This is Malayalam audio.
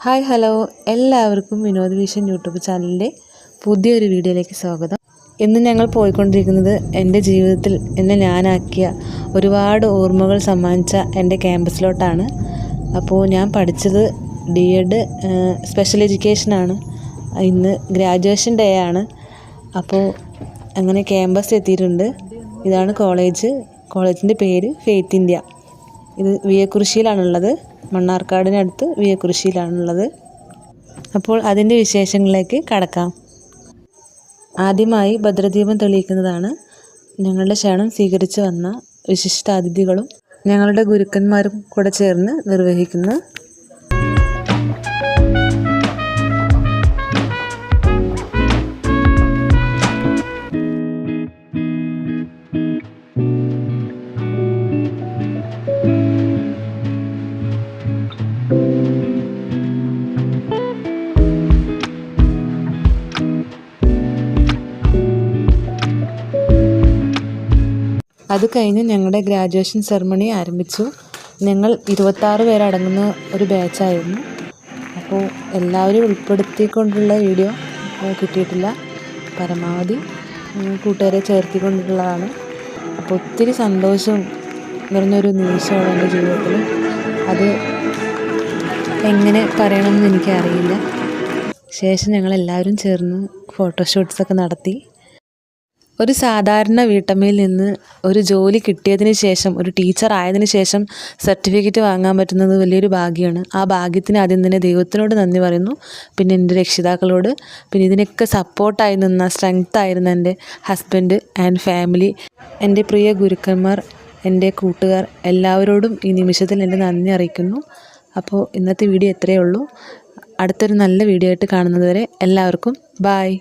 ഹായ് ഹലോ എല്ലാവർക്കും വിനോദ് വിഷൻ യൂട്യൂബ് ചാനലിൻ്റെ പുതിയൊരു വീഡിയോയിലേക്ക് സ്വാഗതം. ഇന്ന് ഞങ്ങൾ പോയിക്കൊണ്ടിരിക്കുന്നത് എൻ്റെ ജീവിതത്തിൽ എന്നെ ഞാനാക്കിയ ഒരുപാട് ഓർമ്മകൾ സമ്മാനിച്ച എൻ്റെ ക്യാമ്പസിലോട്ടാണ്. അപ്പോൾ ഞാൻ പഠിച്ചത് DED സ്പെഷ്യൽ എഡ്യൂക്കേഷനാണ്. ഇന്ന് ഗ്രാജുവേഷൻ ഡേ ആണ്. അപ്പോൾ അങ്ങനെ ക്യാമ്പസ് എത്തിയിട്ടുണ്ട്. ഇതാണ് കോളേജിൻ്റെ പേര് ഫെയ്ത്ത് ഇന്ത്യ. ഇത് വിയക്കുറിശ്ശിയിലാണുള്ളത്. മണ്ണാർക്കാടിനടുത്ത് വിയക്കുറിശ്ശിയിലാണുള്ളത്. അപ്പോൾ അതിൻ്റെ വിശേഷങ്ങളിലേക്ക് കടക്കാം. ആദ്യമായി ഭദ്രദീപം തെളിയിക്കുന്നതാണ് ഞങ്ങളുടെ ക്ഷണം സ്വീകരിച്ച് വന്ന വിശിഷ്ടാതിഥികളും ഞങ്ങളുടെ ഗുരുക്കന്മാരും കൂടെ ചേർന്ന് നിർവഹിക്കുന്നു. അത് കഴിഞ്ഞ് ഞങ്ങളുടെ ഗ്രാജുവേഷൻ സെറമണി ആരംഭിച്ചു. ഞങ്ങൾ 26 പേരടങ്ങുന്ന ഒരു ബാച്ചായിരുന്നു. അപ്പോൾ എല്ലാവരും ഉൾപ്പെടുത്തിക്കൊണ്ടുള്ള വീഡിയോ കിട്ടിയിട്ടില്ല. പരമാവധി കൂട്ടുകാരെ ചേർത്തിക്കൊണ്ടുള്ളതാണ്. അപ്പോൾ ഒത്തിരി സന്തോഷവും നിറഞ്ഞൊരു നിമിഷമാണ് എൻ്റെ ജീവിതത്തിൽ. അത് എങ്ങനെ പറയണമെന്ന് എനിക്കറിയില്ല. ശേഷം ഞങ്ങളെല്ലാവരും ചേർന്ന് ഫോട്ടോഷൂട്ട്സൊക്കെ നടത്തി. ഒരു സാധാരണ വീട്ടമ്മയിൽ നിന്ന് ഒരു ജോലി കിട്ടിയതിന് ശേഷം, ഒരു ടീച്ചർ ആയതിനു ശേഷം സർട്ടിഫിക്കറ്റ് വാങ്ങാൻ പറ്റുന്നത് വലിയൊരു ഭാഗ്യമാണ്. ആ ഭാഗ്യത്തിന് ആദ്യം തന്നെ ദൈവത്തിനോട് നന്ദി പറയുന്നു. പിന്നെ എൻ്റെ രക്ഷിതാക്കളോട്, പിന്നെ ഇതിനൊക്കെ സപ്പോർട്ടായി നിന്ന, സ്ട്രെങ്ത്തായിരുന്ന എൻ്റെ ഹസ്ബൻഡ് ആൻഡ് ഫാമിലി, എൻ്റെ പ്രിയ ഗുരുക്കന്മാർ, എൻ്റെ കൂട്ടുകാർ, എല്ലാവരോടും ഈ നിമിഷത്തിൽ എൻ്റെ നന്ദി അറിയിക്കുന്നു. അപ്പോൾ ഇന്നത്തെ വീഡിയോ ഇത്രയേ ഉള്ളൂ. അടുത്തൊരു നല്ല വീഡിയോ ആയിട്ട് കാണുന്നത് വരെ എല്ലാവർക്കും ബായ്.